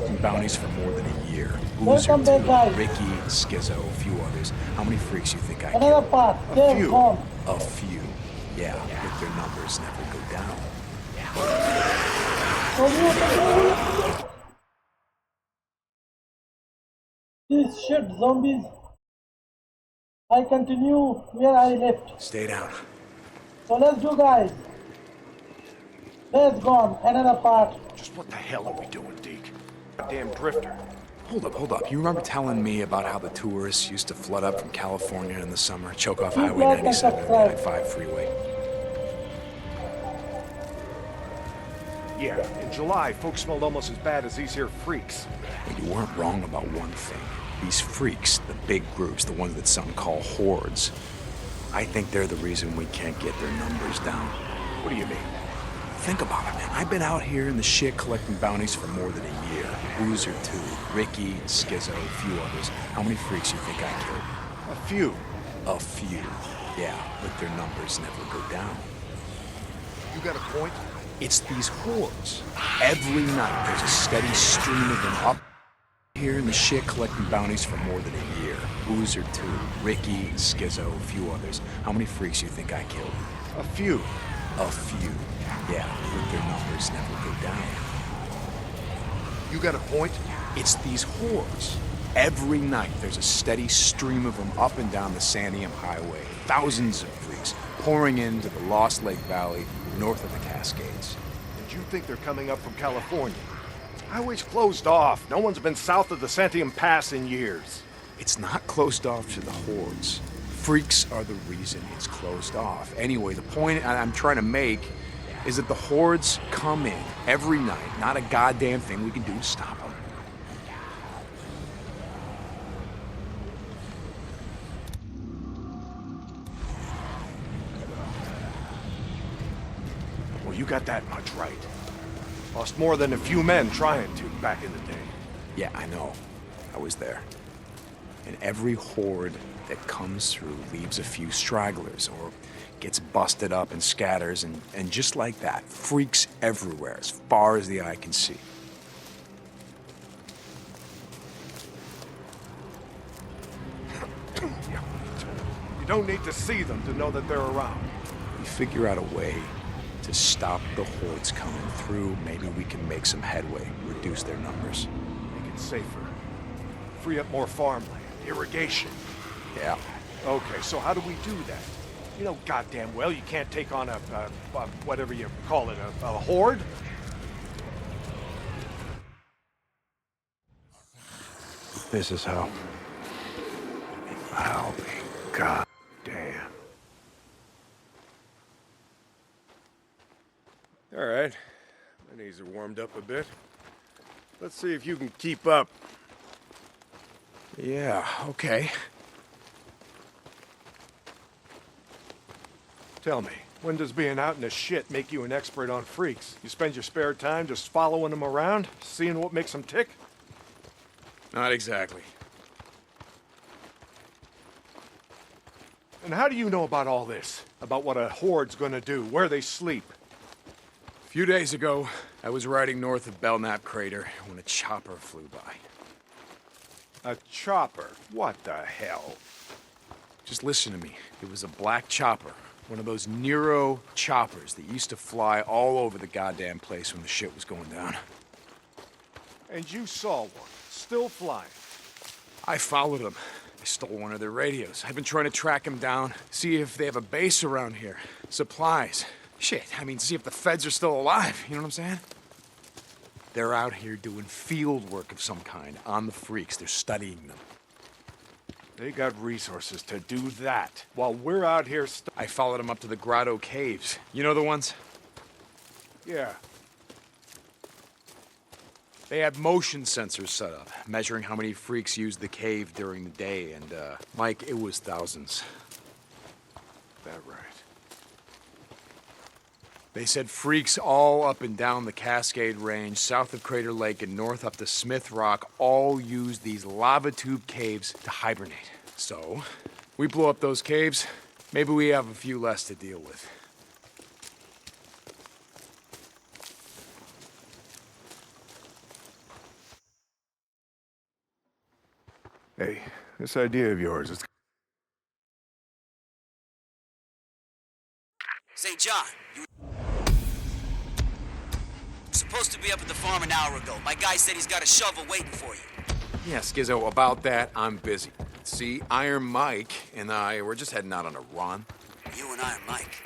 collecting bounties for more than a year. Boozer, Welcome back, too. guys. Ricky, Skizzo, a few others. How many freaks you think I Another killed? part. A Days few. gone. A few. Yeah, but their numbers never go down. These shit zombies. I continue where I left. Stay down. So let's do, guys. Days gone. Another part. Just what the hell are we doing, Deke? Goddamn drifter. Hold up. You remember telling me about how the tourists used to flood up from California in the summer, choke off Keep Highway like and 97 and the subscribe. I-5 freeway? Yeah, in July, folks smelled almost as bad as these here freaks. Well, you weren't wrong about one thing. These freaks, the big groups, the ones that some call hordes, I think they're the reason we can't get their numbers down. What do you mean? Think about it, man. I've been out here in the shit collecting bounties for more than a year. Boozer, too. Ricky, Skizzo, a few others. How many freaks you think I killed? A few. A few. Yeah, but their numbers never go down. You got a point? It's these hordes. Every night there's a steady stream of them up here in the shit collecting bounties for more than a year. Boozer, too. Ricky, Skizzo, a few others. How many freaks you think I killed? A few. A few. Yeah, but their numbers never go down. You got a point? It's these hordes. Every night there's a steady stream of them up and down the Santiam Highway. Thousands of freaks pouring into the Lost Lake Valley north of the Cascades. And you think they're coming up from California? Highway's closed off. No one's been south of the Santiam Pass in years. It's not closed off to the hordes. Freaks are the reason it's closed off. Anyway, the point I'm trying to make is that the hordes come in every night. Not a goddamn thing we can do to stop them. Well, you got that much right. Lost more than a few men trying to back in the day. Yeah, I know. I was there. And every horde that comes through leaves a few stragglers or gets busted up and scatters, and just like that, freaks everywhere as far as the eye can see. You don't need to see them to know that they're around. We figure out a way to stop the hordes coming through. Maybe we can make some headway, reduce their numbers. Make it safer. Free up more farmland, irrigation. Yeah. Okay, so how do we do that? You know goddamn well you can't take on a whatever you call it, a horde? This is how. I'll be goddamn. All right. My knees are warmed up a bit. Let's see if you can keep up. Yeah, okay. Tell me, when does being out in the shit make you an expert on freaks? You spend your spare time just following them around, seeing what makes them tick? Not exactly. And how do you know about all this? About what a horde's gonna do, where they sleep? A few days ago, I was riding north of Belknap Crater when a chopper flew by. A chopper? What the hell? Just listen to me. It was a black chopper. One of those Nero choppers that used to fly all over the goddamn place when the shit was going down. And you saw one, still flying. I followed them. I stole one of their radios. I've been trying to track them down, see if they have a base around here. Supplies. Shit, I mean, see if the feds are still alive. You know what I'm saying? They're out here doing field work of some kind on the freaks. They're studying them. They got resources to do that, while we're out here I followed them up to the Grotto Caves. You know the ones? Yeah. They had motion sensors set up, measuring how many freaks used the cave during the day, and, Mike, it was thousands. That right. They said freaks all up and down the Cascade Range, south of Crater Lake and north up to Smith Rock, all used these lava tube caves to hibernate. So, we blow up those caves, maybe we have a few less to deal with. Hey, this idea of yours, it's... St. John, you were supposed to be up at the farm an hour ago. My guy said he's got a shovel waiting for you. Yeah, Skizzo, about that, I'm busy. See, Iron Mike and I, we're just heading out on a run. You and Iron Mike,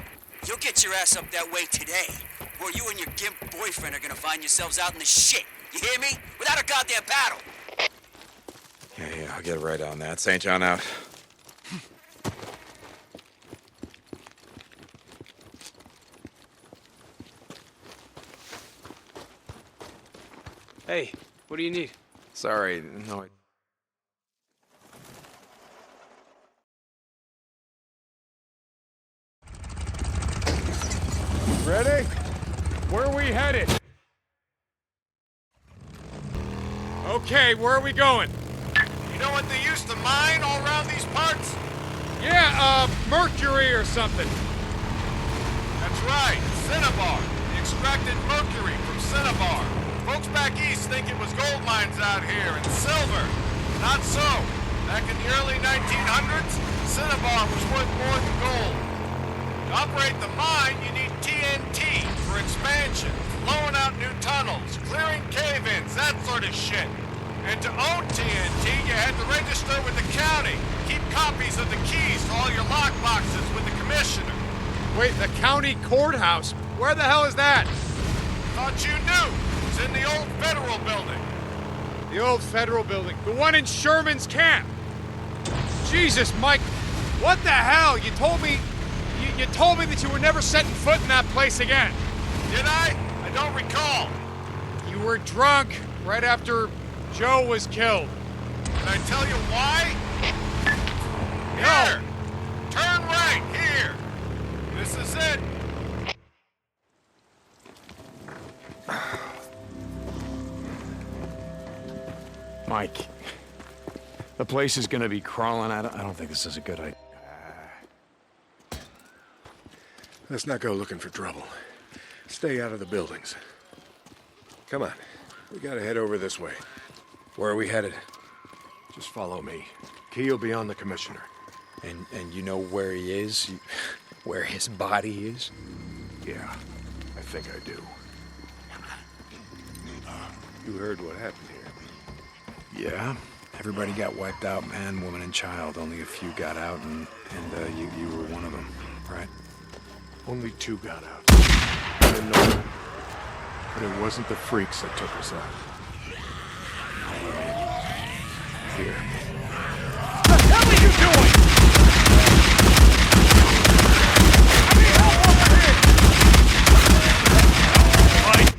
you'll get your ass up that way today, or you and your gimp boyfriend are gonna find yourselves out in the shit. You hear me? Without a goddamn paddle. Yeah, I'll get right on that. St. John out. Hey, what do you need? Sorry, no. Ready? Where are we headed? Okay, where are we going? You know what they used to mine all around these parts? Yeah, mercury or something. That's right, cinnabar. They extracted mercury from cinnabar. Folks back east think it was gold mines out here and silver. Not so. Back in the early 1900s, cinnabar was worth more than gold. To operate the mine, you need TNT for expansion, blowing out new tunnels, clearing cave-ins, that sort of shit. And to own TNT, you had to register with the county, keep copies of the keys to all your lockboxes with the commissioner. Wait, the county courthouse? Where the hell is that? Thought you knew. It's in the old federal building. The old federal building. The one in Sherman's camp. Jesus, Mike. What the hell? You told me... You told me that you were never setting foot in that place again. Did I? I don't recall. You were drunk right after Joe was killed. Did I tell you why? No. Here. Turn right, here. This is it. Mike, the place is gonna be crawling. I don't think this is a good idea. Let's not go looking for trouble. Stay out of the buildings. Come on. We gotta head over this way. Where are we headed? Just follow me. Key will be on the commissioner. And you know where he is? Where his body is? Yeah, I think I do. You heard what happened here. Yeah. Everybody got wiped out, man, woman, and child. Only a few got out, and you were one of them, right? Only 2 got out. I didn't know that. But it wasn't the freaks that took us out. Here. What the hell are you doing? I need help over here! Mike.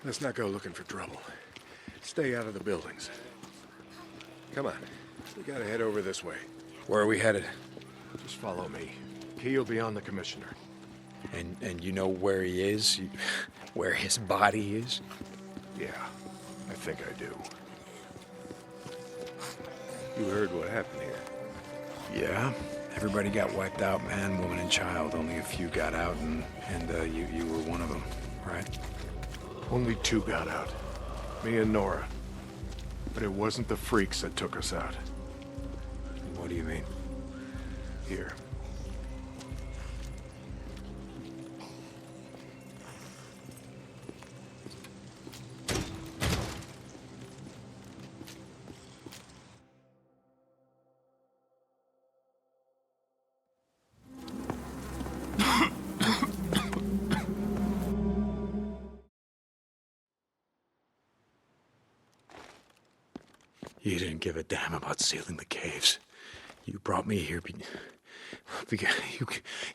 Let's not go looking for trouble. Stay out of the buildings. Come on. We gotta head over this way. Where are we headed? Just follow me. Key will be on the commissioner. And you know where he is? Where his body is? Yeah, I think I do. You heard what happened here. Yeah. Everybody got wiped out, man, woman, and child. Only a few got out, and you were one of them, right? Only 2 got out. Me and Nora. But it wasn't the freaks that took us out. What do you mean? Here. You didn't give a damn about sealing the caves. You brought me here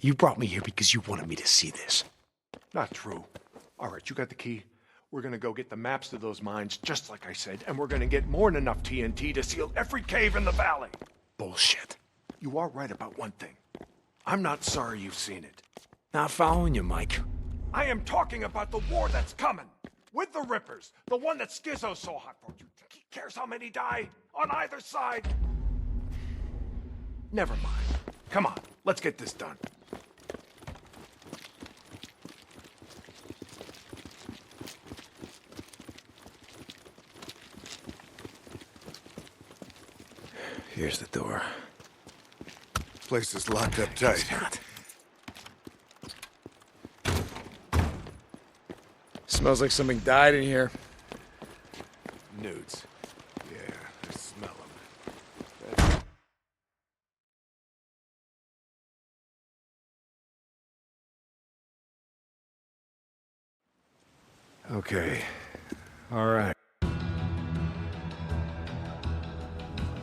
you brought me here because you wanted me to see this. Not true. All right, you got the key. We're gonna go get the maps to those mines, just like I said, and we're gonna get more than enough TNT to seal every cave in the valley. Bullshit. You are right about one thing. I'm not sorry you've seen it. Not following you, Mike. I am talking about the war that's coming. With the Rippers. The one that Skizzo's so hot for. You think he cares how many die? On either side? Never mind. Come on, let's get this done. Here's the door. Place is locked up tight. It's not. Smells like something died in here. Nudes. Yeah, I smell them. Okay. All right.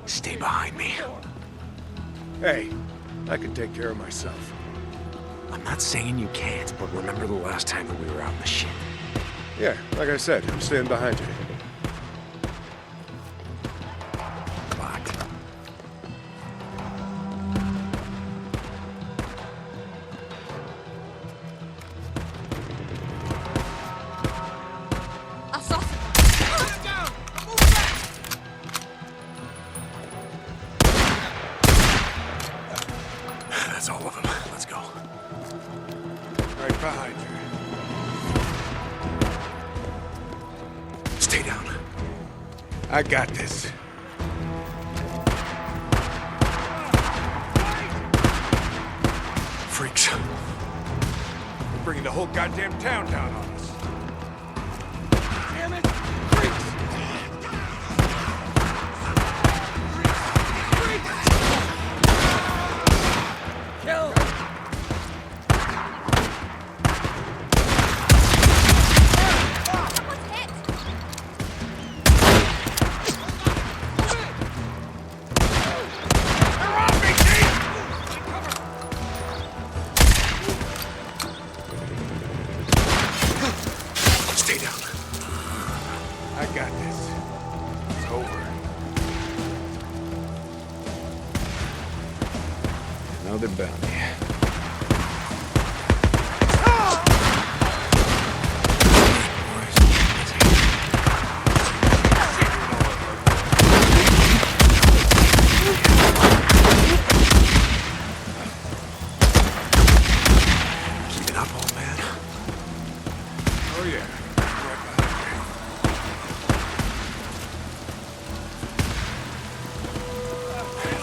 Stay behind me. Hey, I can take care of myself. I'm not saying you can't, but remember the last time that we were out in the shit. Yeah, like I said, I'm staying behind you. Locked. I saw some. That's all of them. Let's go. Right behind you. Stay down. I got this. Freaks. We're bringing the whole goddamn town down on us. Damn it! Kill! Someone's hit! Stay down. I got this. It's over. Another bounty. Keep it up, old man. Oh yeah. Right behind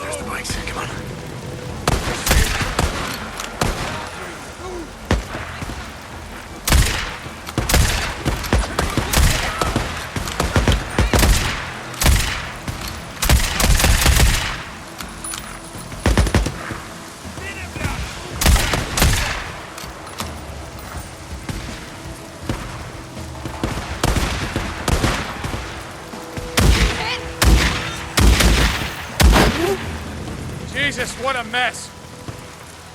There's the bikes. Come on. Jesus, what a mess!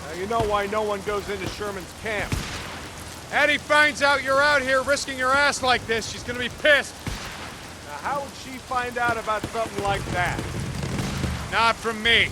Now you know why no one goes into Sherman's camp. Addie finds out you're out here risking your ass like this, she's gonna be pissed. Now how would she find out about something like that? Not from me.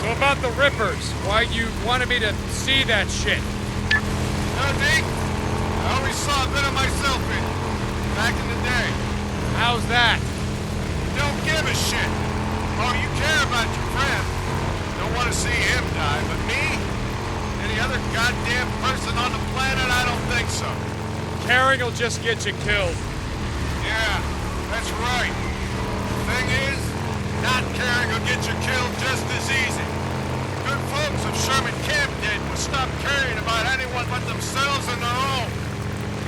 So about the Rippers, why you wanted me to see that shit? No, Deke. I always saw a bit of myself in it. Back in the day. How's that? Don't give a shit. Oh, you care about your friend. Don't want to see him die, but me? Any other goddamn person on the planet? I don't think so. Caring will just get you killed. Yeah, that's right. Thing is, not caring will get you killed just as easy. Good folks of Sherman Camp did was stop caring about anyone but themselves and their own.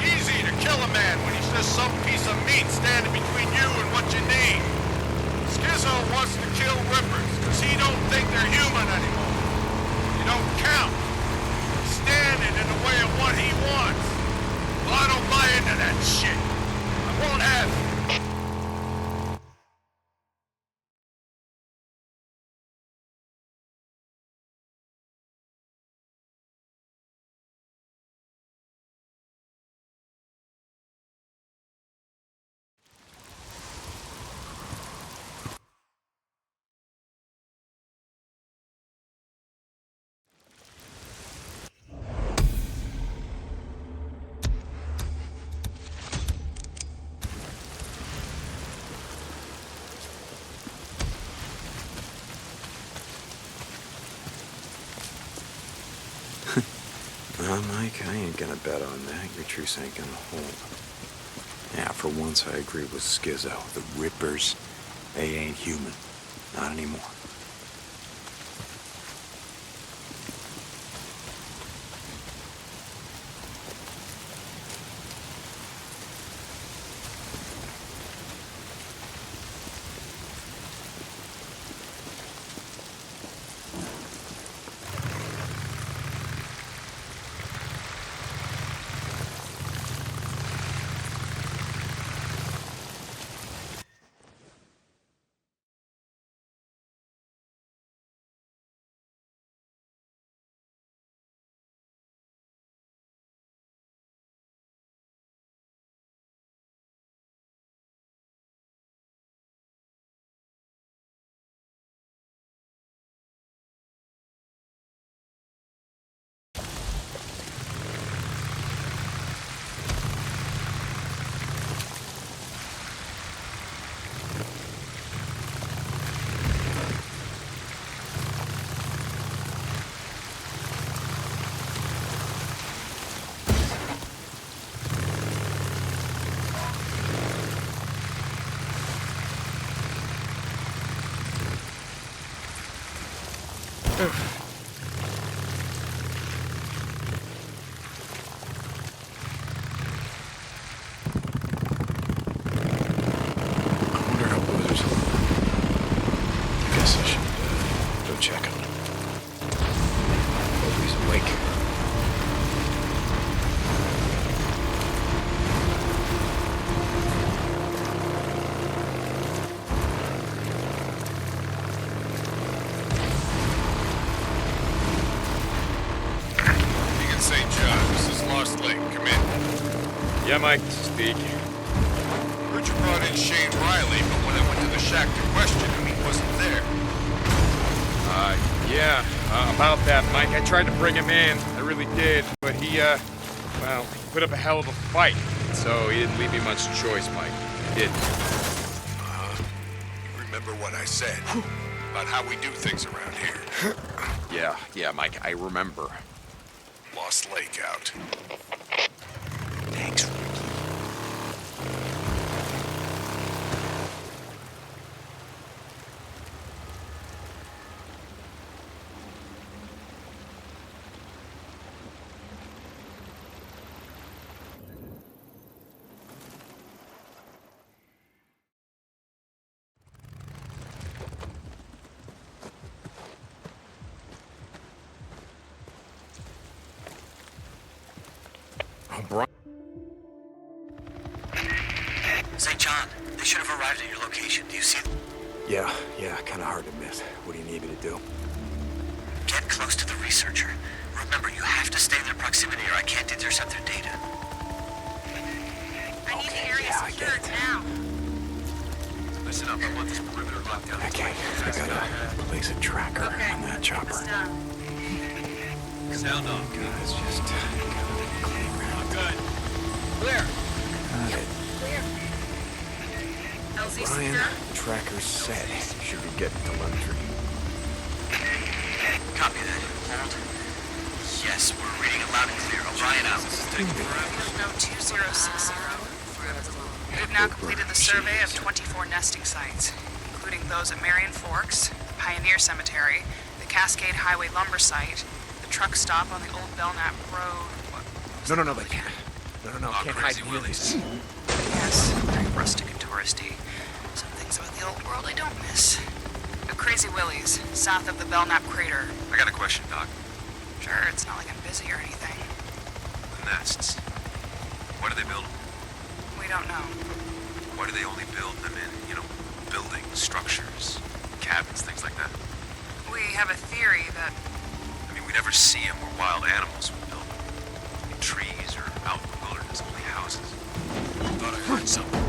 Easy to kill a man when he's just some piece of meat standing between you and what you need. Skizzo wants to kill Rippers because he don't think they're human anymore. You don't count. Standing in the way of what he wants. Well, I don't buy into that shit. I won't have it. Mike, I ain't gonna bet on that. Your truce ain't gonna hold. Yeah, for once I agree with Skizzo. The Rippers, they ain't human. Not anymore. Deacon St. John, this is Lost Lake. Come in. Yeah, Mike, speak. Heard you brought in Shane Riley, but when I went to the shack to question him, he wasn't there. Yeah, about that, Mike. I tried to bring him in. I really did. But he, well, he put up a hell of a fight. So he didn't leave me much choice, Mike. He didn't. You remember what I said about how we do things around here? Yeah, Mike, I remember. Lost Lake out. Thanks, Ricky. Brian. St. John, they should have arrived at your location. Do you see them? Yeah, kind of hard to miss. What do you need me to do? Get close to the researcher. Remember, you have to stay in their proximity or I can't intercept their data. I need the area secured now. Listen up, I want this perimeter locked down. Okay, I gotta place a tracker on that chopper. Sound off. Guys, just clean around. Good. Clear. Got it. Clear. LZ Ryan, secure. tracker's set. Should be getting telemetry. Copy that. Hold. Yes, we're reading it loud and clear. Orion out. No 2060. We've now completed the survey of 24 nesting sites, including those at Marion Forks, Pioneer Cemetery, the Cascade Highway lumber site, the truck stop on the old Belknap Road. No, they can't. No, can't hide from this. Yes, very rustic and touristy. Some things about the old world I don't miss. Crazy Willie's, south of the Belknap crater. I got a question, Doc. Sure, it's not like I'm busy or anything. The nests. Why do they build them? We don't know. Why do they only build them in, buildings, structures, cabins, things like that? We have a theory that I mean, we never see them where wild animals would build them. In trees or out in the wilderness, only houses. Thought I heard something.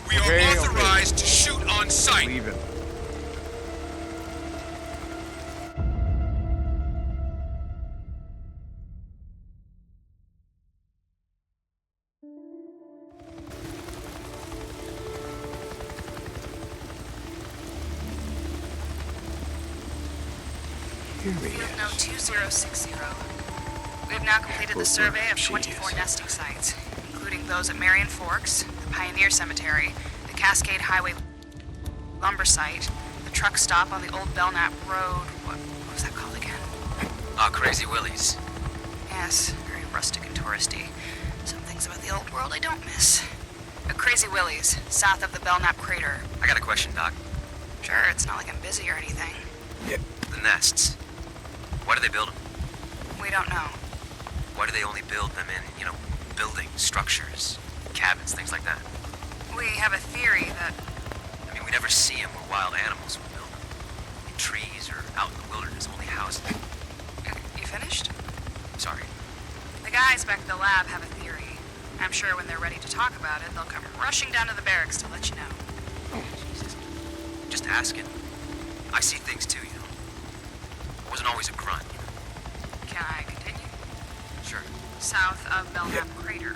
We are authorized to shoot on sight. Leave it. Here we field go. note 2060. We've now completed the survey of 24 nesting sites, including those at Marion Forks, the Pioneer Cemetery, the Cascade Highway lumber site, the truck stop on the old Belknap Road. What was that called again? Crazy Willie's. Yes, very rustic and touristy. Some things about the old world I don't miss. A Crazy Willie's, south of the Belknap crater. I got a question, Doc. Sure, it's not like I'm busy or anything. The nests. Why do they build them? We don't know. Why do they only build them in, buildings, structures, cabins, things like that? We have a theory that I mean, we never see them where wild animals would build them. In trees or out in the wilderness, only houses. You finished? Sorry. The guys back at the lab have a theory. I'm sure when they're ready to talk about it, they'll come rushing down to the barracks to let you know. Oh, Jesus. Just asking. I see things too, I wasn't always a grunt, Can I continue? Sure. South of Belknap Crater.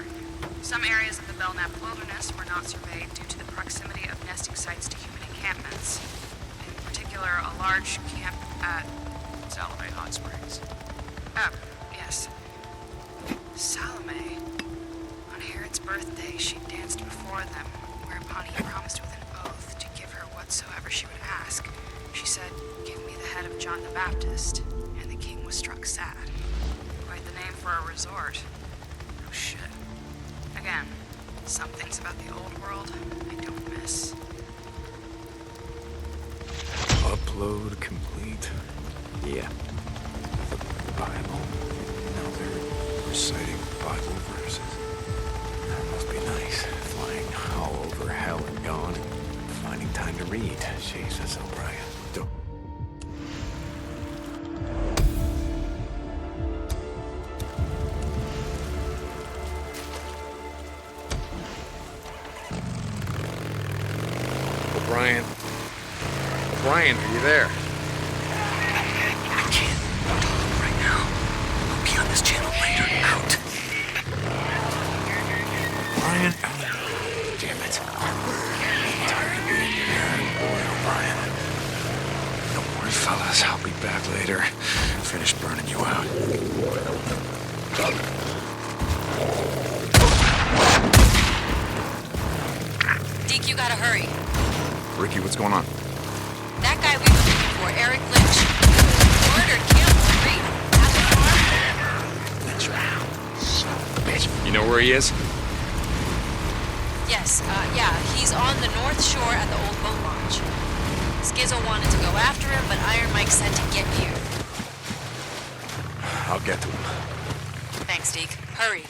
Some areas of the Belknap Wilderness were not surveyed due to the proximity of nesting sites to human encampments. In particular, a large camp at... Salome Hot Springs. Oh, yes. Salome. On Herod's birthday, she danced before them, whereupon he promised with an oath to give her whatsoever she would ask. She said, "Give me the head of John the Baptist," and the king was struck sad. Quite the name for a resort. Oh, shit. Again, some things about the old world I don't miss. Upload complete. Yeah. The Bible. Now they're reciting Bible verses. That must be nice. Flying all over hell and gone and finding time to read. Jesus, O'Brien. O'Brien, are you there? I can't talk right now. I'll be on this channel later. Out. O'Brien? Damn it. I'm tired of being your boy, O'Brien. Don't worry, fellas. I'll be back later. Finish burning you out. Deke, you gotta hurry. Ricky, what's going on? That guy we were looking for, Eric Lynch, murdered Campbell Reed at the farm. Lynch, son of a bitch. You know where he is? Yes, yeah, he's on the north shore at the old boat launch. Skizzo wanted to go after him, but Iron Mike said to get you. I'll get to him. Thanks, Deke. Hurry.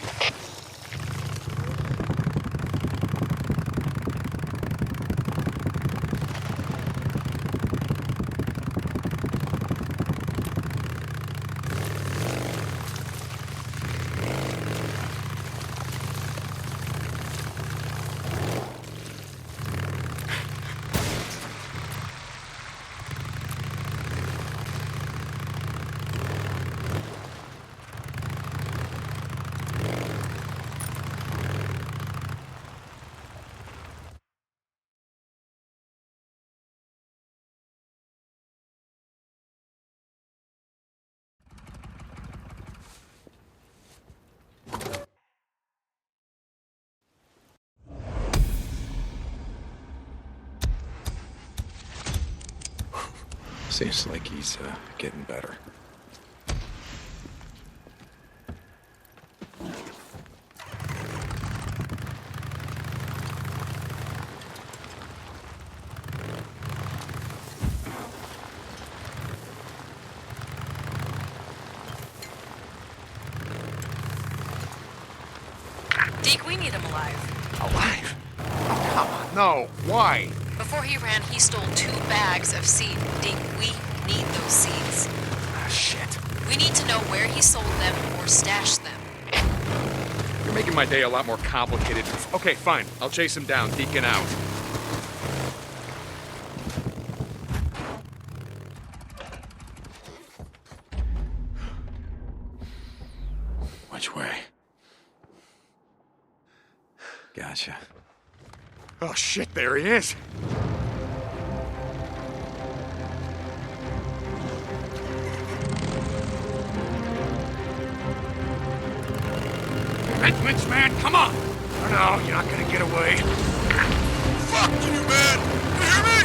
Seems like he's getting better. Deke, we need him alive. Alive? No, why? Before he ran, he stole 2 bags of seed. Deke, we need those seeds. Ah, shit. We need to know where he sold them or stashed them. You're making my day a lot more complicated. Okay, fine. I'll chase him down. Deacon out. Which way? Gotcha. Oh, shit, there he is. Hey, Lynch man, come on! No, you're not gonna get away. Fuck you, man! You hear me?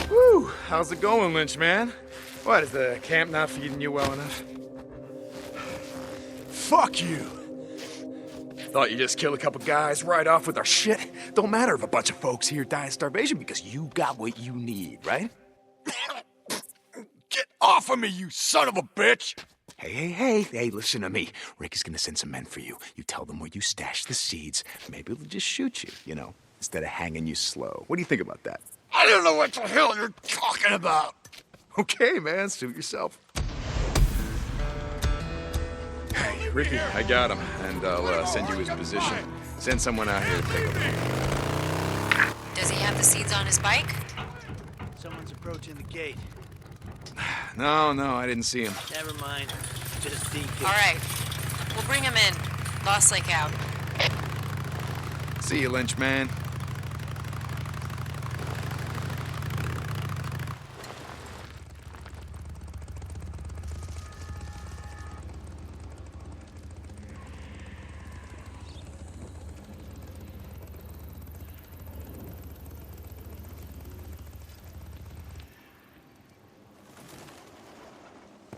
Whew, how's it going, Lynch man? What, is the camp not feeding you well enough? Fuck you! Thought you just killed a couple guys right off with our shit? Don't matter if a bunch of folks here die of starvation because you got what you need, right? Get off of me, you son of a bitch! Hey, listen to me. Rick is gonna send some men for you. You tell them where you stashed the seeds. Maybe they'll just shoot you, instead of hanging you slow. What do you think about that? I don't know what the hell you're talking about. Okay, man, suit yourself. Hey, Ricky, I got him, and I'll send you his position. Send someone out here to take a look. Does he have the seeds on his bike? Someone's approaching the gate. No, I didn't see him. Never mind. Just Deacon. All right. We'll bring him in. Lost Lake out. See you, Lynch man.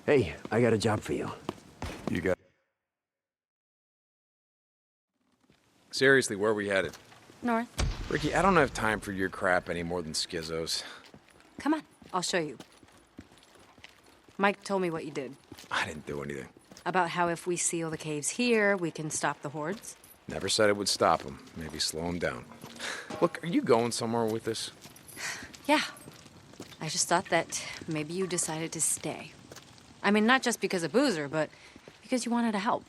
Hey, I got a job for you. You got... Seriously, where are we headed? North. Ricky, I don't have time for your crap any more than Schizo's. Come on, I'll show you. Mike told me what you did. I didn't do anything. About how if we seal the caves here, we can stop the hordes. Never said it would stop him. Maybe slow him down. Look, are you going somewhere with this? Yeah. I just thought that maybe you decided to stay. I mean, not just because of Boozer, but because you wanted to help.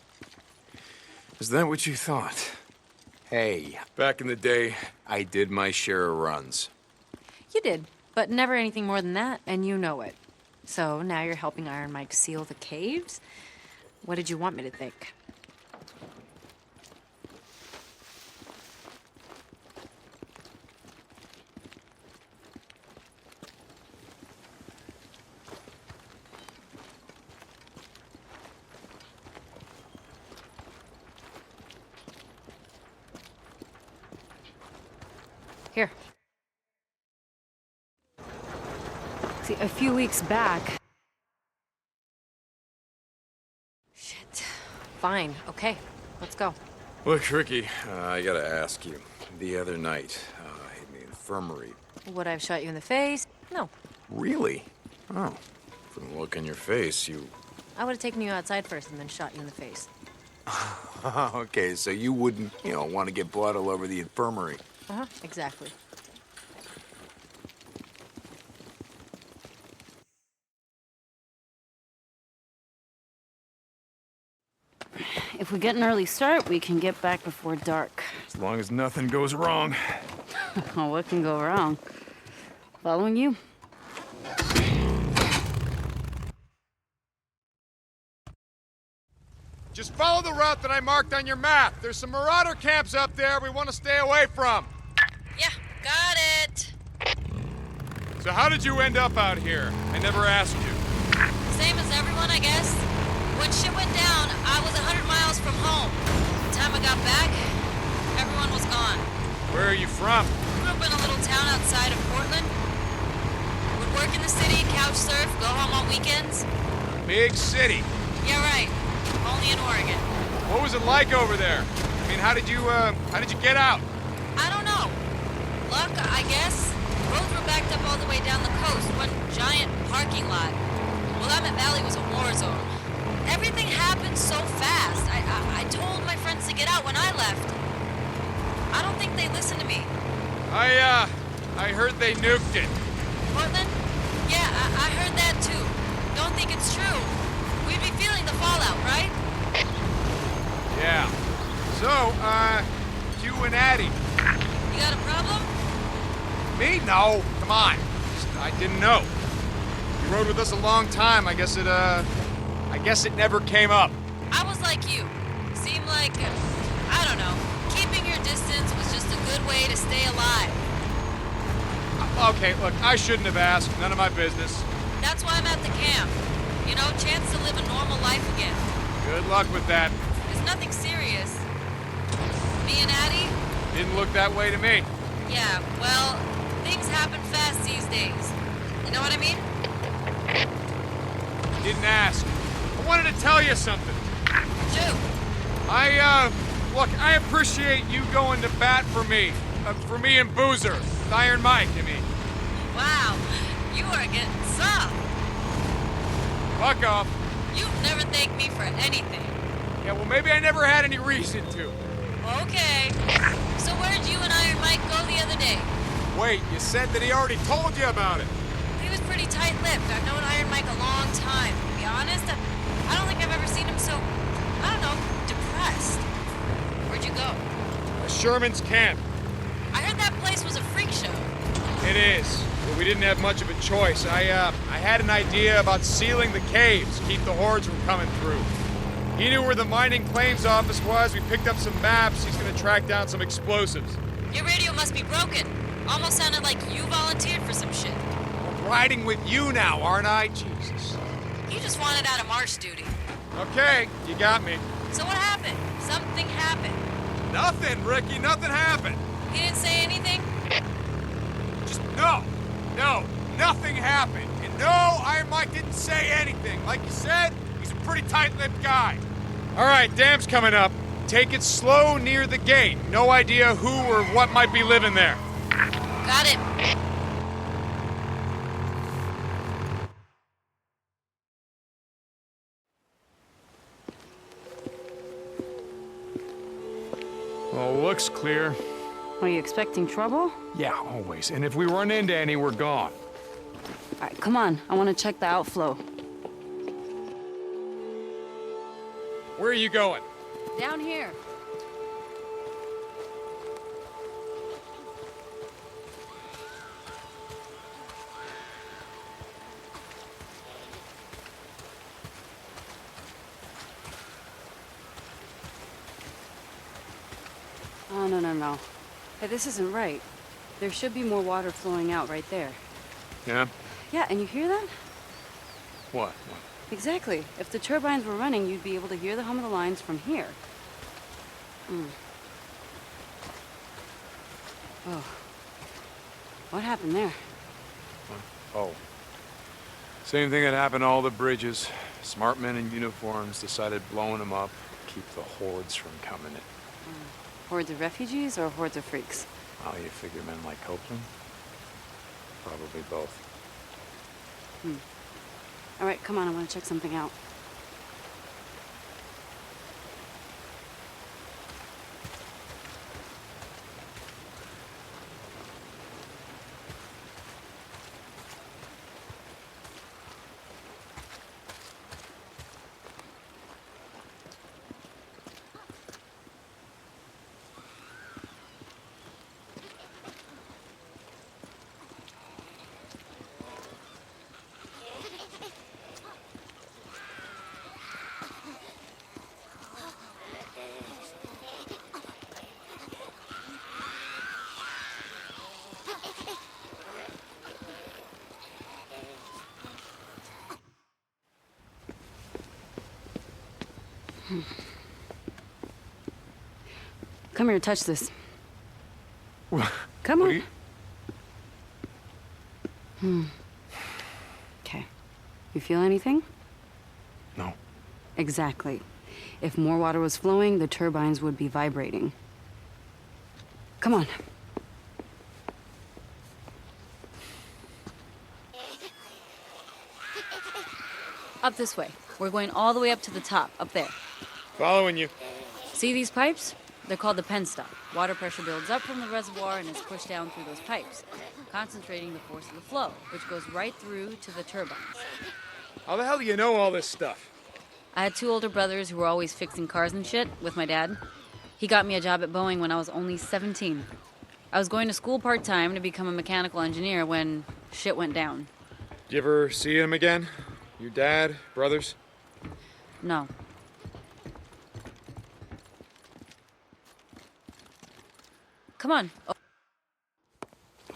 Is that what you thought? Hey, back in the day, I did my share of runs. You did, but never anything more than that, and you know it. So now you're helping Iron Mike seal the caves? What did you want me to think? Here. See, a few weeks back... Shit. Fine. Okay. Let's go. Look, Ricky, I gotta ask you. The other night, in the infirmary... Would I have shot you in the face? No. Really? Oh. From the look in your face, you... I would have taken you outside first and then shot you in the face. Okay, so you wouldn't, want to get blood all over the infirmary. Uh-huh, exactly. If we get an early start, we can get back before dark. As long as nothing goes wrong. Oh, what can go wrong? Following you? Just follow the route that I marked on your map. There's some marauder camps up there we want to stay away from. Yeah, got it. So how did you end up out here? I never asked you. Same as everyone, I guess. When shit went down, I was 100 miles from home. By the time I got back, everyone was gone. Where are you from? Grew up in a little town outside of Portland. Would work in the city, couch surf, go home on weekends. Big city. Yeah, right. Only in Oregon. What was it like over there? I mean, how did you get out? I don't know. Luck, I guess. Roads were backed up all the way down the coast. One giant parking lot. Willamette Valley was a war zone. Everything happened so fast. I told my friends to get out when I left. I don't think they listened to me. I heard they nuked it. Portland? Yeah, I heard that too. Don't think it's true, we'd be feeling the fallout, right? Yeah. So, you and Addie. You got a problem? Me? No. Come on. Just, I didn't know. You rode with us a long time. I guess it never came up. I was like you. Seemed like, I don't know, keeping your distance was just a good way to stay alive. Okay, look, I shouldn't have asked. None of my business. That's why I'm at the camp. You know, chance to live a normal life again. Good luck with that. It's nothing serious. Me and Addie? Didn't look that way to me. Yeah, well, things happen fast these days. You know what I mean? Didn't ask. I wanted to tell you something. Shoot. Look, I appreciate you going to bat for me. For me and Boozer. With Iron Mike, I mean. Wow, you are getting soft. Fuck off. You've never thanked me for anything. Yeah, well, maybe I never had any reason to. Okay. So where'd you and Iron Mike go the other day? Wait, you said that he already told you about it. He was pretty tight-lipped. I've known Iron Mike a long time. To be honest, I don't think I've ever seen him so, I don't know, depressed. Where'd you go? Sherman's camp. I heard that place was a freak show. It is. But we didn't have much of a choice. I had an idea about sealing the caves, keep the hordes from coming through. He knew where the mining claims office was. We picked up some maps. He's gonna track down some explosives. Your radio must be broken. Almost sounded like you volunteered for some shit. I'm riding with you now, aren't I? Jesus. You just wanted out of march duty. Okay, you got me. So what happened? Something happened. Nothing, Ricky. Nothing happened. He didn't say anything? Just no, nothing happened. And no, Iron Mike didn't say anything. Like you said, he's a pretty tight-lipped guy. All right, dam's coming up. Take it slow near the gate. No idea who or what might be living there. Got it. Well, looks clear. Are you expecting trouble? Yeah, always. And if we run into any, we're gone. All right, come on. I want to check the outflow. Where are you going? Down here. Oh, no. Hey, this isn't right. There should be more water flowing out right there. Yeah? Yeah, and you hear that? What? Exactly. If the turbines were running, you'd be able to hear the hum of the lines from here. Oh. What happened there? Oh. Same thing that happened to all the bridges. Smart men in uniforms decided blowing them up, keep the hordes from coming in. Hordes of refugees or hordes of freaks? Oh, you figure men like Copeland? Probably both. All right, come on, I want to check something out. Come here, touch this. Come on. Okay. You feel anything? No. Exactly. If more water was flowing, the turbines would be vibrating. Come on. Up this way. We're going all the way up to the top, up there. Following you. See these pipes? They're called the penstock. Water pressure builds up from the reservoir and is pushed down through those pipes, concentrating the force of the flow, which goes right through to the turbines. How the hell do you know all this stuff? I had two older brothers who were always fixing cars and shit with my dad. He got me a job at Boeing when I was only 17. I was going to school part-time to become a mechanical engineer when shit went down. Did you ever see him again? Your dad, brothers? No. Come on. Oh.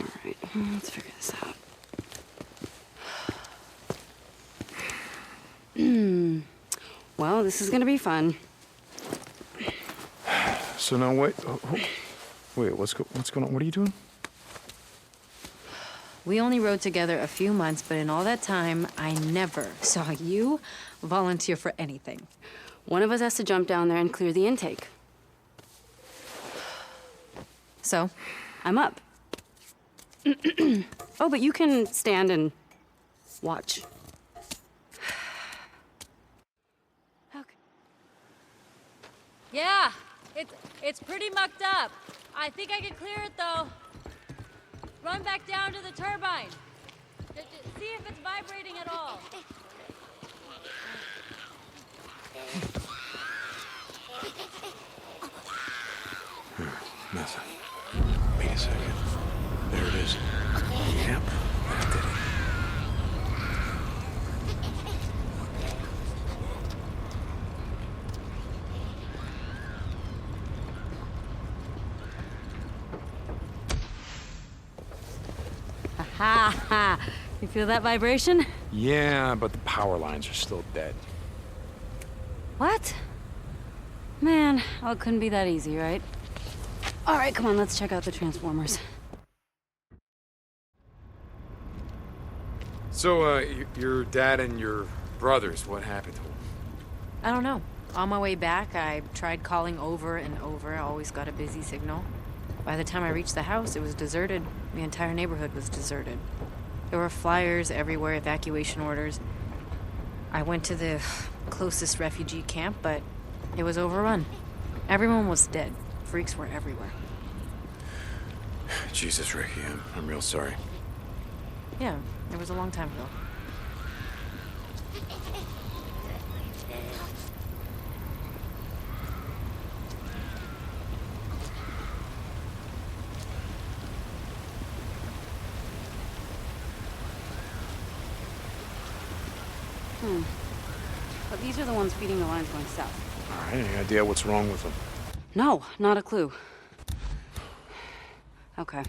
All right, let's figure this out. Well, this is gonna be fun. So now wait, wait, what's going on? What are you doing? We only rode together a few months, but in all that time, I never saw you volunteer for anything. One of us has to jump down there and clear the intake. So? I'm up. Oh, but you can stand and watch. Okay. Yeah, it's pretty mucked up. I think I can clear it, though. Run back down to the turbine. See if it's vibrating at all. Nothing. Wait a second. There it is. Yep, that did it. Ha ha! You feel that vibration? Yeah, but the power lines are still dead. What? Man, oh, it couldn't be that easy, right? All right, come on, let's check out the transformers. So, your dad and your brothers, what happened to them? I don't know. On my way back, I tried calling over and over. I always got a busy signal. By the time I reached the house, it was deserted. The entire neighborhood was deserted. There were flyers everywhere, evacuation orders. I went to the closest refugee camp, but it was overrun. Everyone was dead. Freaks were everywhere. Jesus, Ricky, I'm real sorry. Yeah, it was a long time ago. But these are the ones feeding the lines going south. All right, any idea what's wrong with them? No, not a clue. Okay.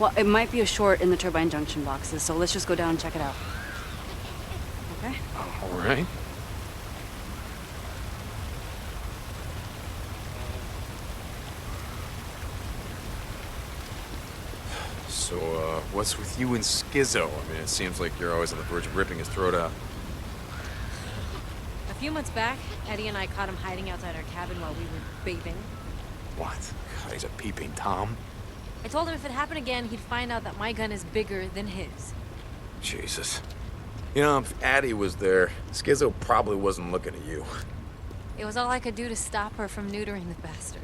Well, it might be a short in the turbine junction boxes, so let's just go down and check it out. Okay? All right. So, what's with you and Skizzo? I mean, it seems like you're always on the verge of ripping his throat out. A few months back, Eddie and I caught him hiding outside our cabin while we were bathing. What? God, he's a peeping Tom. I told him if it happened again, he'd find out that my gun is bigger than his. Jesus. You know, if Addie was there, Skizzo probably wasn't looking at you. It was all I could do to stop her from neutering the bastard.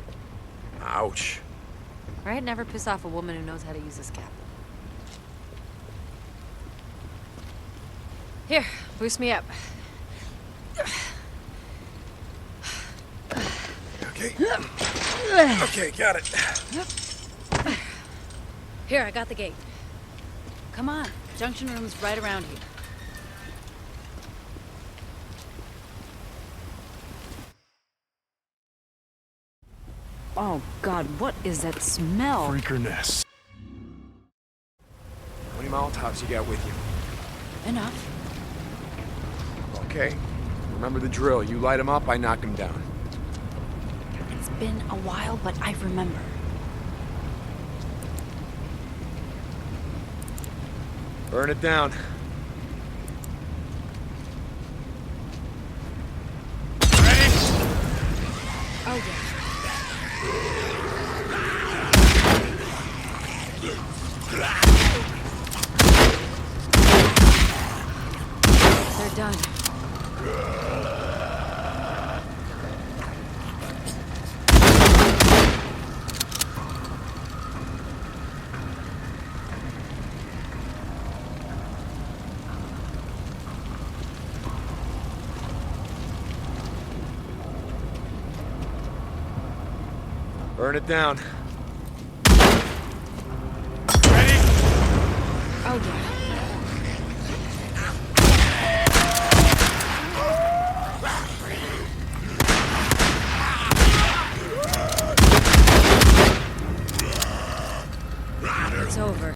Ouch. Right? Never piss off a woman who knows how to use this cap. Here, boost me up. Okay. Okay, got it. Here, I got the gate. Come on, junction room's right around here. Oh God, what is that smell? Freaker nest. How many Molotovs you got with you? Enough. Okay. Remember the drill. You light them up, I knock them down. It's been a while, but I remember. Burn it down. Ready? Oh, yeah. They're done. Burn it down. Ready? Oh, yeah. It's over.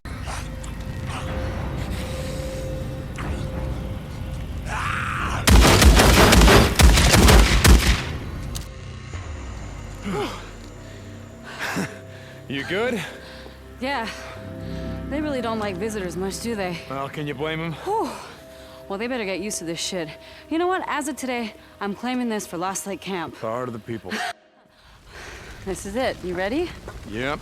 You good? Yeah. They really don't like visitors much, do they? Well, can you blame him? Whew. Well, they better get used to this shit. You know what? As of today, I'm claiming this for Lost Lake Camp. Power to the people. This is it. You ready? Yep.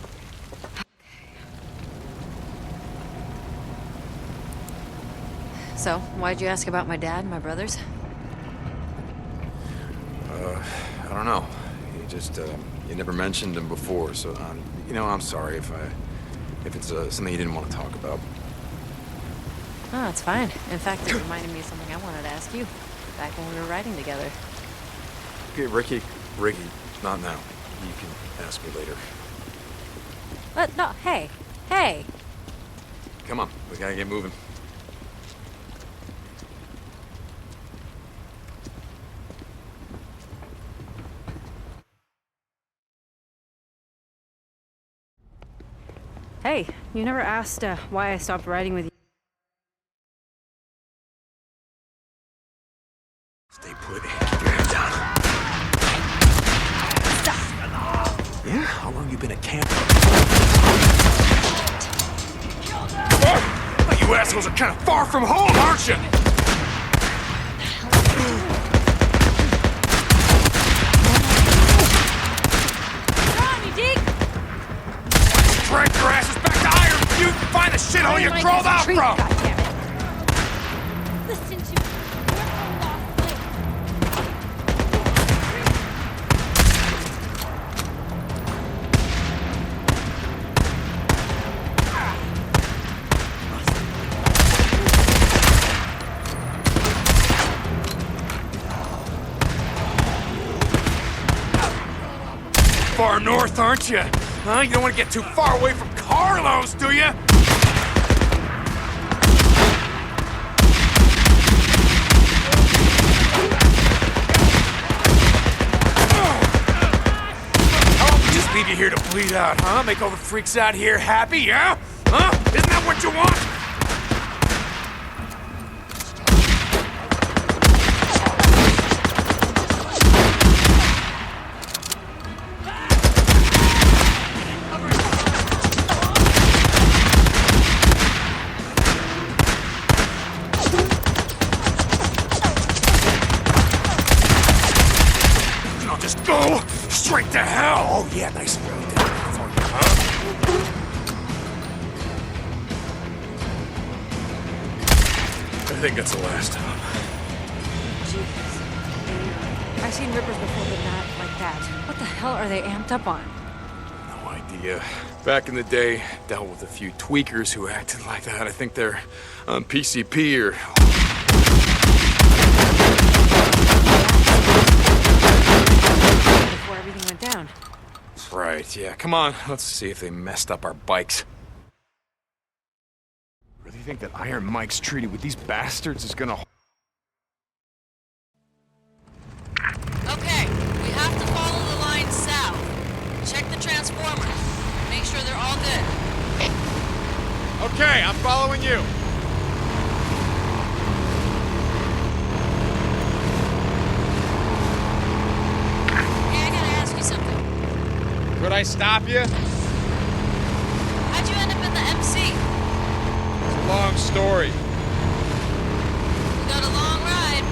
So, why'd you ask about my dad and my brothers? I don't know. You never mentioned him before, so, I'm sorry if it's something you didn't want to talk about. Oh, it's fine. In fact, it reminded me of something I wanted to ask you back when we were riding together. Okay, Ricky, not now. You can ask me later. No, hey. Come on, we gotta get moving. Hey, you never asked why I stopped riding with you. Stay put. Keep your head down. Stop. Yeah? How long you been at camp? Oh, you assholes are kind of far from home, aren't you? Drag your asses back to Iron Butte and find the shithole you crawled out from! Listen to me. Far north, aren't you? Huh? You don't want to get too far away from Carlos, do you? I'll just leave you here to bleed out, huh? Make all the freaks out here happy, yeah? Huh? Isn't that what you want? Go straight to hell! Oh yeah, nice road down for you, huh? I think that's the last of them. Jeez. I've seen rippers before, but not like that. What the hell are they amped up on? No idea. Back in the day, dealt with a few tweakers who acted like that. I think they're on PCP or... Before everything went down. Right, yeah. Come on, let's see if they messed up our bikes. Really think that Iron Mike's treaty with these bastards is gonna... Okay, we have to follow the line south. Check the transformers. Make sure they're all good. Okay, I'm following you. Hey, I gotta ask you something. Could I stop you? How'd you end up in the MC? It's a long story. We got a long ride.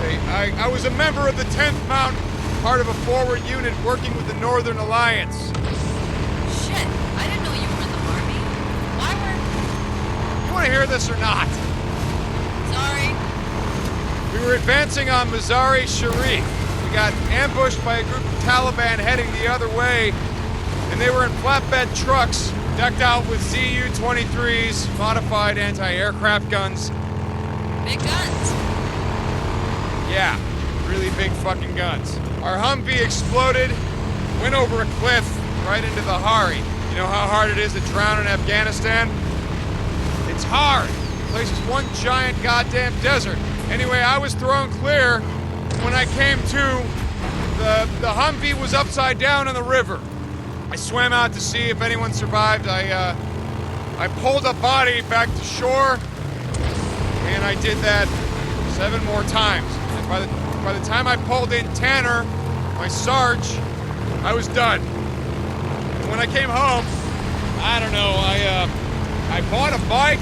Hey, I was a member of the 10th Mountain, part of a forward unit working with the Northern Alliance. Shit, I didn't know you were in the Army. Why were... You want to hear this or not? Sorry. We were advancing on Mazar-e Sharif. We got ambushed by a group of Taliban heading the other way, and they were in flatbed trucks, decked out with ZU-23s, modified anti-aircraft guns. Big guns. Yeah, really big fucking guns. Our Humvee exploded. went over a cliff right into the Hari. You know how hard it is to drown in Afghanistan? It's hard. The place is one giant goddamn desert. Anyway, I was thrown clear. When I came to, the Humvee was upside down in the river. I swam out to see if anyone survived. I pulled a body back to shore, and I did that 7 more times. And by the time I pulled in Tanner, my Sarge, I was done. And when I came home, I don't know, I bought a bike,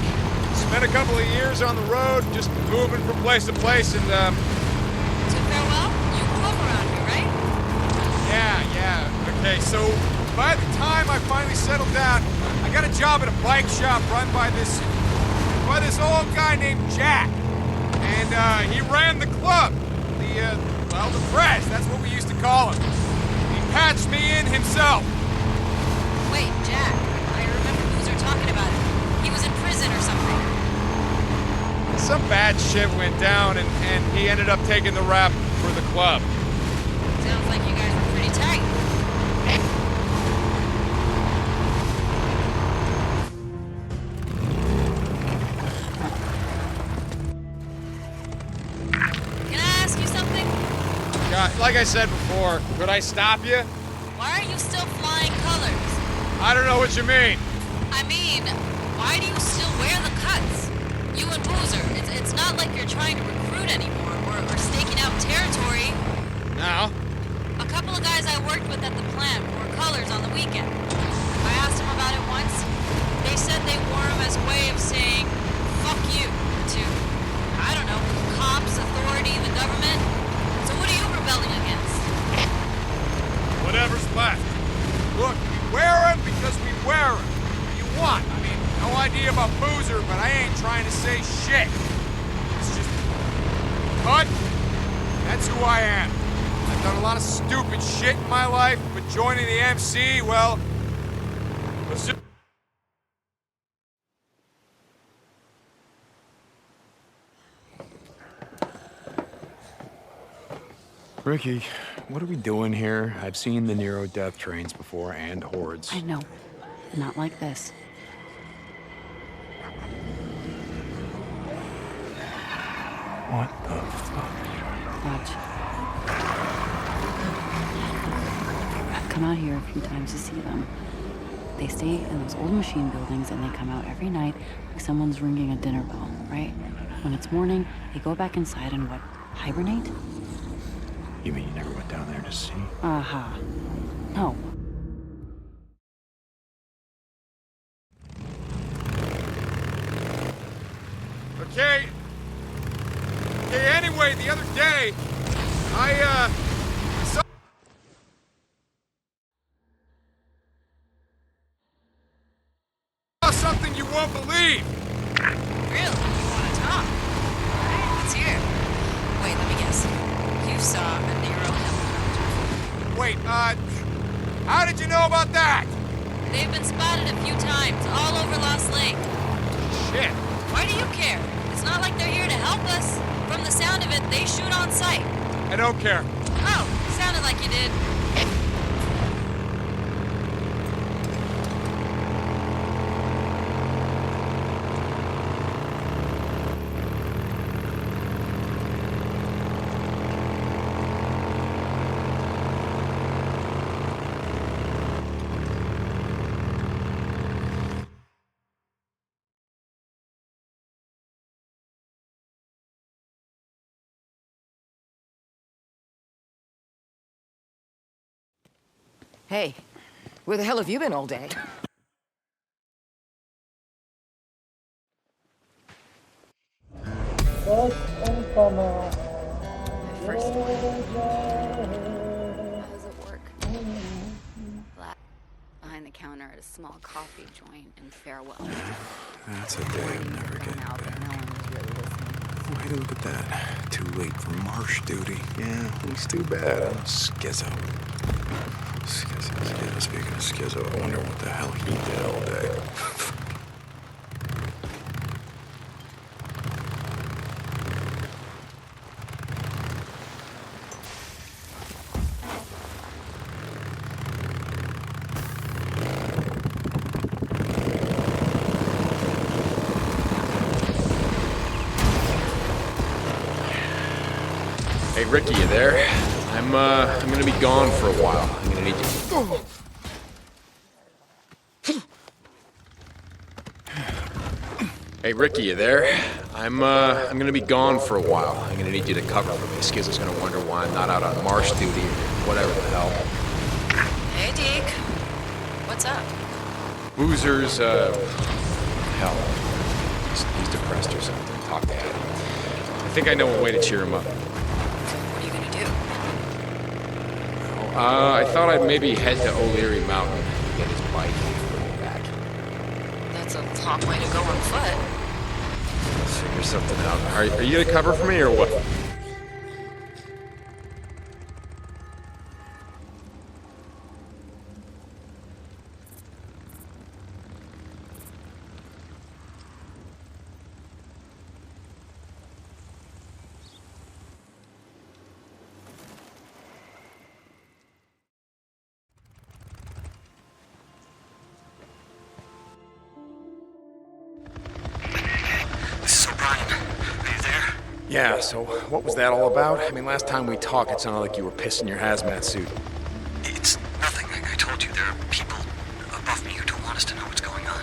spent a couple of years on the road, just moving from place to place, and So farewell? You grew up around here, right? Yeah. Okay, so by the time I finally settled down, I got a job at a bike shop run by this old guy named Jack. And he ran the club. The press, that's what we used to call him. He patched me in himself. Wait, Jack. I remember Boozer talking about it. He was in prison or something. Some bad shit went down, and he ended up taking the rap for the club. Sounds like you guys were pretty tight. Can I ask you something? Yeah, like I said before, could I stop you? Why are you still flying colors? I don't know what you mean. I mean, why do you still wear the cuts? You and Boozer, it's not like you're trying to recruit anymore or staking out territory. No. A couple of guys I worked with at the plant wore colors on the weekend. I asked them about it once. They said they wore them as a way of saying, fuck you, to, I don't know, cops, authority, the government. So what are you rebelling against? Whatever's left. Look, we wear them because we wear them. What do you want? I mean, no idea about Boozer, but I ain't trying to say shit. It's just cut. That's who I am. I've done a lot of stupid shit in my life, but joining the MC, well, let's just... Ricky, what are we doing here? I've seen the Nero death trains before, and hordes. I know. Not like this. What the fuck? Watch. I've come out here a few times to see them. They stay in those old machine buildings and they come out every night like someone's ringing a dinner bell, right? When it's morning, they go back inside and what? Hibernate? You mean you never went down there to see? Aha. No. Okay, anyway, the other day, I saw something you won't believe. Really? You want to talk? Alright, let's hear it. Wait, let me guess. You saw a Nero helicopter. Wait, how did you know about that? They've been spotted a few times, all over Lost Lake. Shit. Why do you care? It's not like they're here to help us. From the sound of it, they shoot on sight. I don't care. Oh, sounded like you did. Hey, where the hell have you been all day? First incomer. First How does it work? Black. Behind the counter at a small coffee joint in Farewell. That's a day I'm never getting Out, but no back. one was really listening. Way to look at that. Too late for marsh duty. Yeah, he's too bad. I'm schizo. Speaking of schizo, I wonder what the hell he did all day. Hey, Ricky, you there? I'm gonna be gone for a while. I'm gonna need you. Hey, Ricky, you there? I'm gonna be gone for a while. I'm gonna need you to cover for me. Skizza's gonna wonder why I'm not out on marsh duty or whatever the hell. Hey, Deke. What's up? Boozer's, hell. He's depressed or something. Talk to him. I think I know a way to cheer him up. What are you gonna do? I thought I'd maybe head to O'Leary Mountain and get his bike and bring it back. That's a long way to go on foot. Figure something out. Are you gonna cover for me or what? Yeah, so what was that all about? I mean, last time we talked, it sounded like you were pissing your hazmat suit. It's nothing. I told you there are people above me who don't want us to know what's going on.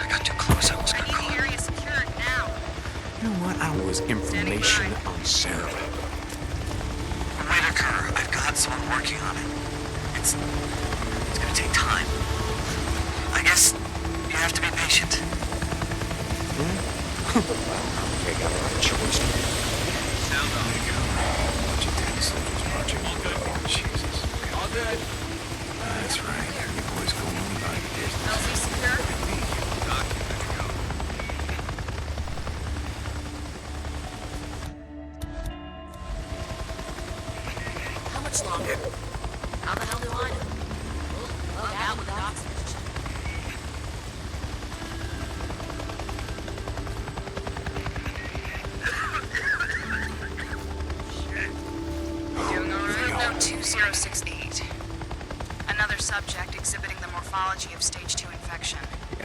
I got too close. I almost got caught. I need the area secured now. You know what? I don't want information on Sarah. Whitaker, I've got someone working on it. It's gonna take time. I guess you have to be patient. Okay, got a lot of choice. There you go. Bunch of tennis soldiers marching. Oh, Jesus. All good. That's right. You boys go on about your business. LZ secure? How much longer? How the hell do I know? Bug out with the oxygen. Note 2068. Another subject exhibiting the morphology of stage 2 infection.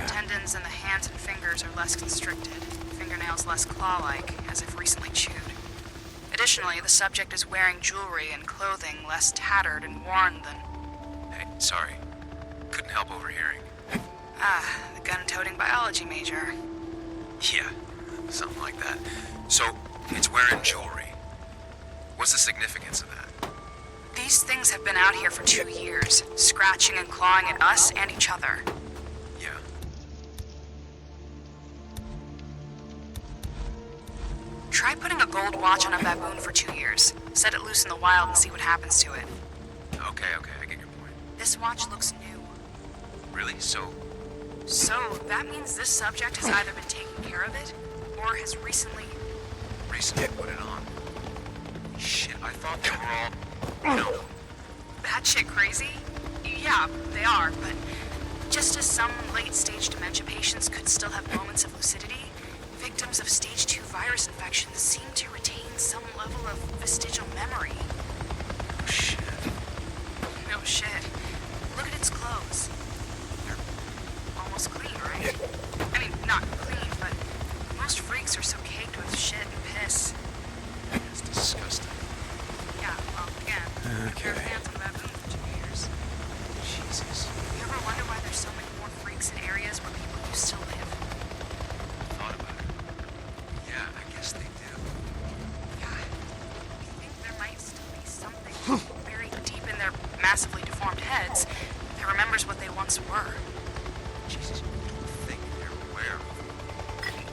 Tendons in the hands and fingers are less constricted, fingernails less claw-like, as if recently chewed. Additionally, the subject is wearing jewelry and clothing less tattered and worn than... Hey, sorry. Couldn't help overhearing. Ah, the gun-toting biology major. Yeah, something like that. So, it's wearing jewelry. What's the significance of that? These things have been out here for 2 years, scratching and clawing at us and each other. Yeah. Try putting a gold watch on a baboon for 2 years. Set it loose in the wild and see what happens to it. Okay, I get your point. This watch looks new. Really? So, That means this subject has either been taking care of it, or has recently... put it on. Shit, I thought they were all... No. Batshit crazy? Yeah, they are, but just as some late-stage dementia patients could still have moments of lucidity, victims of stage 2 virus infections seem to retain some level of vestigial memory. Oh, shit. No shit. Look at its clothes. They're almost clean, right? I mean, not clean, but most freaks are so caked with shit and piss. It's disgusting. Yeah, well, again, Okay. their hands on baboon for 2 years. Jesus. You ever wonder why there's so many more freaks in areas where people used to live? Thought about it. Yeah, I guess they do. Yeah. I think there might still be something buried deep in their massively deformed heads that remembers what they once were. Jesus, you don't think they're aware of it?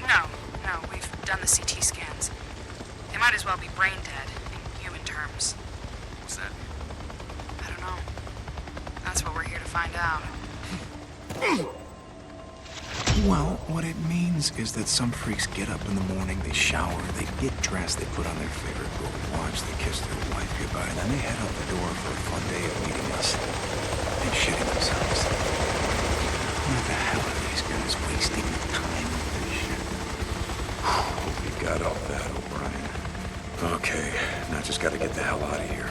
No, we've done the CT scans. They might as well be brain dead, in human terms. What's that mean? I don't know. That's what we're here to find out. Well, what it means is that some freaks get up in the morning, they shower, they get dressed, they put on their favorite gold watch, they kiss their wife goodbye, and then they head out the door for a fun day of meeting us and shitting themselves. What the hell are these guys wasting the time with this shit? Hope you got off that, O'Brien. Okay, now just gotta get the hell out of here.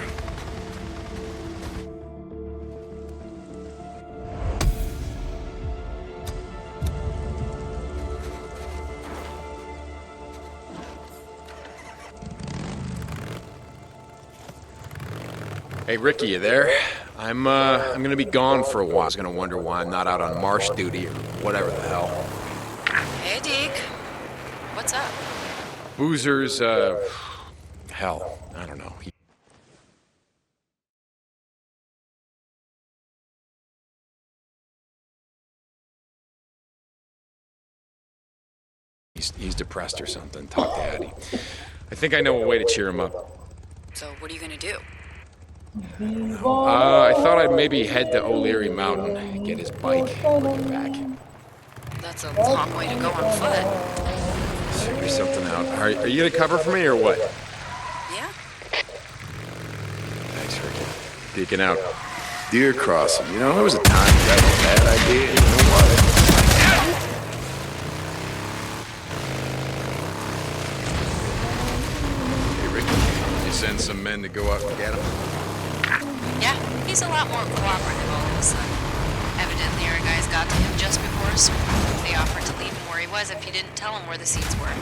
Hey, Ricky, you there? I'm gonna be gone for a while. I was gonna wonder why I'm not out on marsh duty or whatever the hell. Hey, Deke. What's up? Boozer's, hell, I don't know. He's depressed or something. Talk to Addie. I think I know a way to cheer him up. So what are you gonna do? I thought I'd maybe head to O'Leary Mountain, get his bike, bring it back. That's a long way to go on foot. Figure something out. Are you gonna cover for me or what? Yeah? Thanks, Ricky. Deacon out. Deer crossing. You know, there was a time that was a bad idea. You know what? Send some men to go out and get him. Yeah, he's a lot more cooperative all of a sudden. Evidently our guys got to him just before his surgery. They offered to leave him where he was if he didn't tell them where the seats were.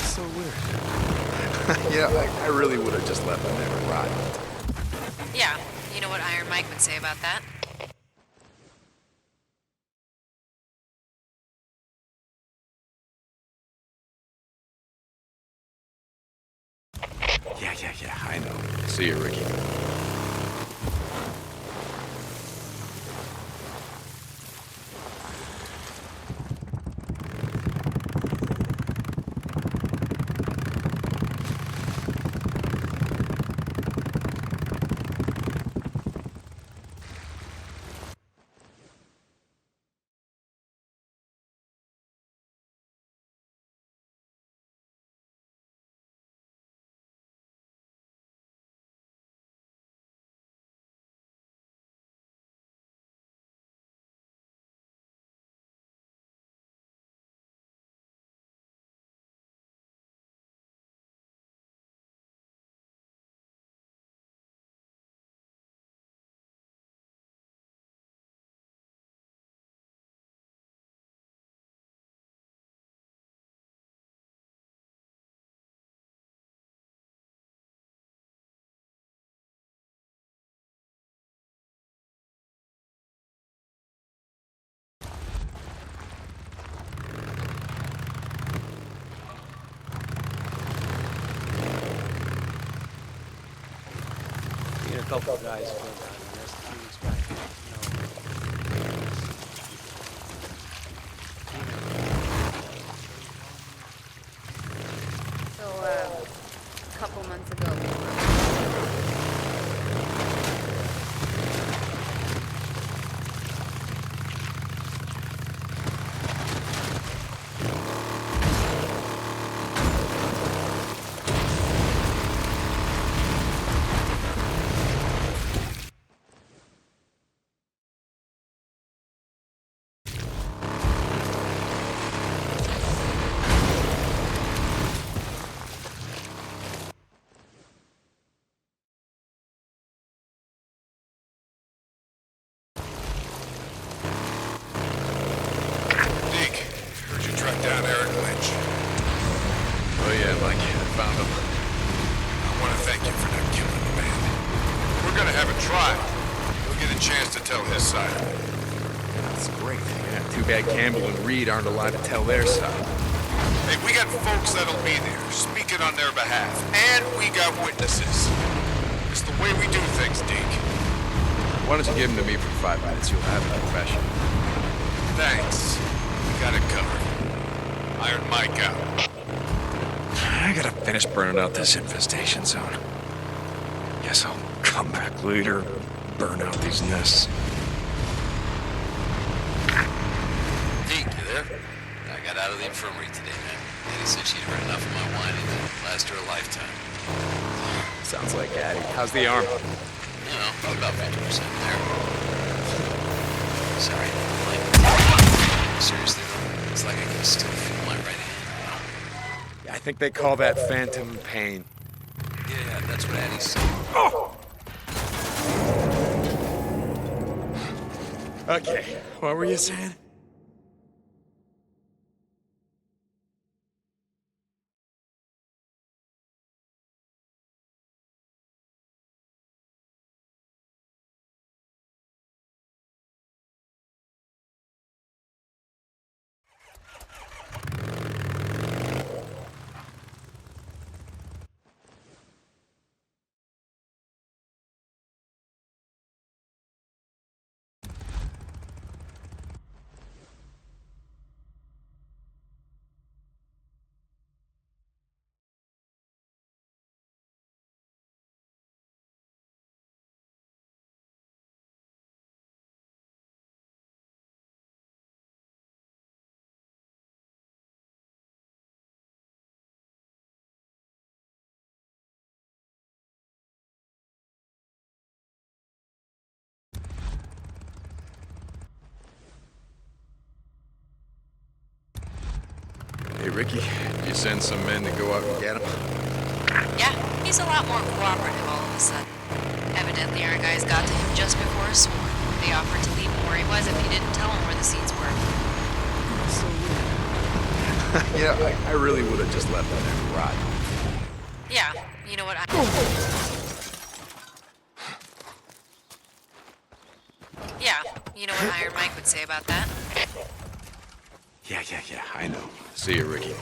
So weird. Yeah, I really would have just left him there to rot. Yeah, you know what Iron Mike would say about that? Yeah, I know. See you, Ricky. A couple of guys killed out in this 2 weeks back. So, a couple months ago. Campbell and Reed aren't allowed to tell their side. Hey, we got folks that'll be there, speaking on their behalf, and we got witnesses. It's the way we do things, Deke. Why don't you give them to me for 5 minutes? You'll have a confession. Thanks. We got it covered. Iron Mike out. I gotta finish burning out this infestation zone. Guess I'll come back later, burn out these nests. I got out of the infirmary today, man. Eddie said she'd heard enough of my whining to last her a lifetime. Sounds like Addie. How's the arm? You know, about 50% there. Sorry, like, seriously though, it's like I can still feel my right hand, you know? think they call that phantom pain. Yeah, that's what Addie said. Oh! Okay, what were you saying? Hey, Ricky, did you send some men to go out and get him? Yeah, he's a lot more cooperative all of a sudden. Evidently, our guys got to him just before his swarm. They offered to leave him where he was if he didn't tell them where the seeds were. So weird. Yeah, I really would have just left him there to rot. Yeah, you know what Yeah, you know what Iron Mike would say about that? Yeah, I know. See you, Ricky.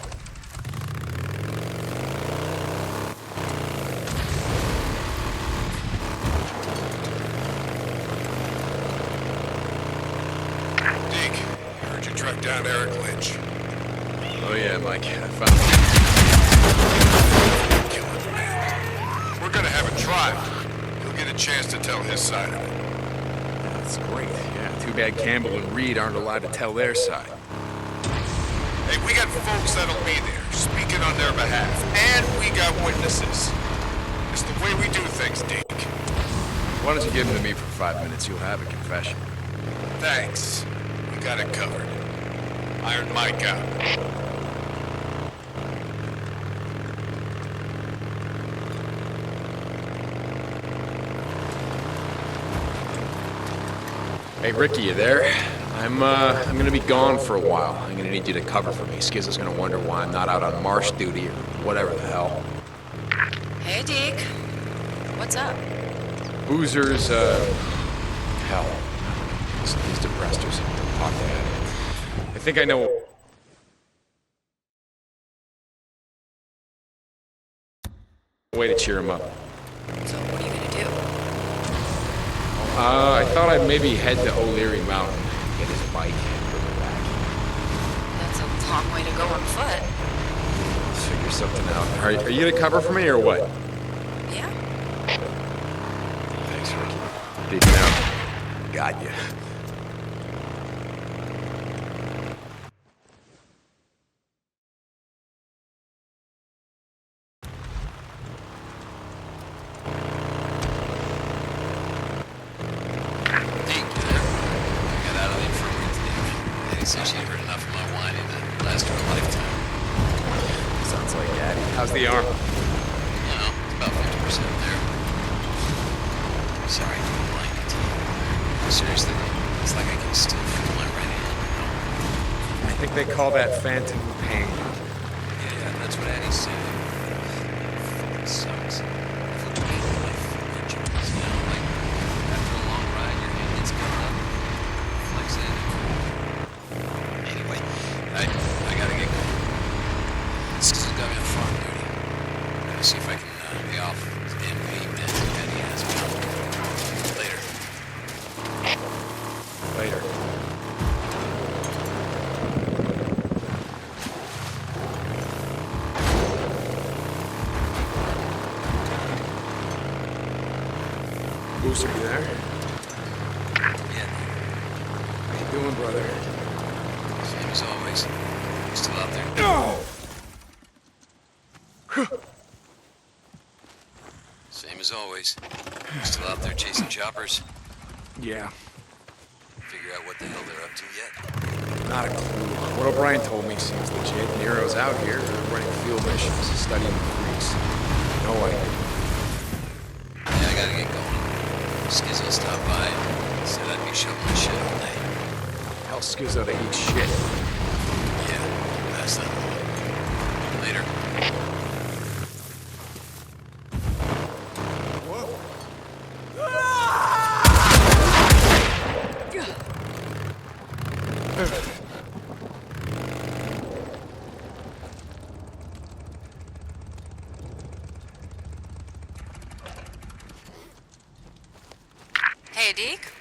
Deke, heard you tracked down Eric Lynch. Oh yeah, Mike, I found him. Killing the man. We're gonna have a trial. He'll get a chance to tell his side of it. That's great. Yeah, too bad Campbell and Reed aren't allowed to tell their side. Hey, we got folks that'll be there, speaking on their behalf. And we got witnesses. It's the way we do things, Deke. Why don't you give him to me for 5 minutes? You'll have a confession. Thanks. We got it covered. Iron Mike out. Hey, Ricky, you there? I'm gonna be gone for a while. I'm gonna need you to cover for me. Skizza's gonna wonder why I'm not out on marsh duty or whatever the hell. Hey, Deke. What's up? Boozer's, hell. He's depressed or something. Talk to him. I think I know... a way to cheer him up. So what are you gonna do? I thought I'd maybe head to O'Leary Mountain, get his bike, and bring it back. That's a long way to go on foot. Let's figure something out. Are you gonna cover for me or what? Yeah. Thanks, Ricky. Deacon out. Got you. Said she'd heard enough of my whining to last her a lifetime. Sounds like Daddy. How's the arm? You know, it's about 50% there. Sorry, I didn't like it. Seriously, it's like I can still feel my right hand. I think they call that phantom pain. Yeah, that's what Addie said. Fucking sucks. I feel pain in my fingertips, you know, like after a long ride, your hand gets cut up. Flex it. Anyway, I gotta get going. This has got me on farm duty. Gotta see if I can pay off the damn payment that he has me. Later. Later. Booster, you there? Yeah. How you doing, brother? Same as always. You still out there? No! Same as always. You still out there chasing choppers? Yeah. Figure out what the hell they're up to yet? Not a clue. What O'Brien told me seems legit. Nero's out here running field missions, studying freaks. No idea. Yeah, I gotta get going. Skizzo stopped by. Said I'd be shoveling shit all day. Hell, Skizzo to eat shit. Yeah, pass that along. Later. Hey, Deke?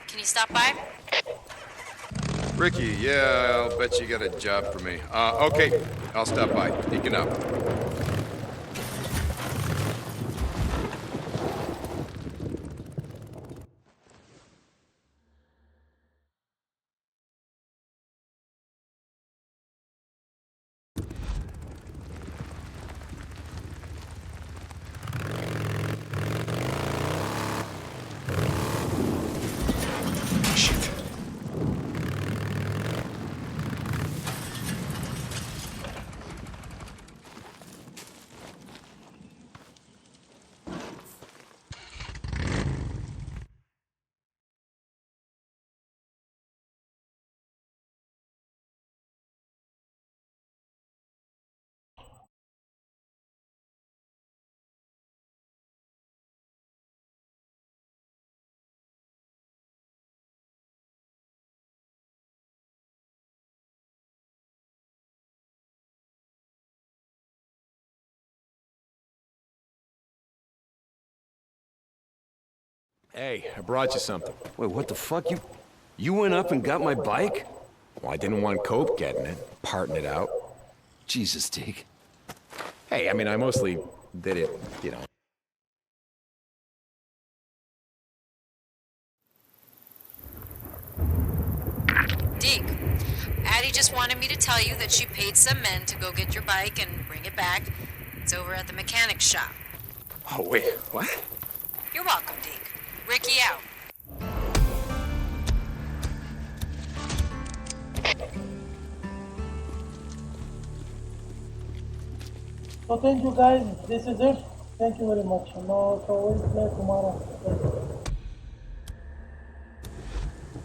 Can you stop by? Ricky, yeah, I'll bet you got a job for me. Okay, I'll stop by. Deacon out. Hey, I brought you something. Wait, what the fuck? You went up and got my bike? Well, I didn't want Cope getting it, parting it out. Jesus, Deke. Hey, I mean, I mostly did it, you know. Deke, Addie just wanted me to tell you that she paid some men to go get your bike and bring it back. It's over at the mechanic's shop. Oh, wait, what? You're welcome, Deke. Ricky out. So thank you guys. This is it. Thank you very much. No, so we'll play tomorrow. Thank you.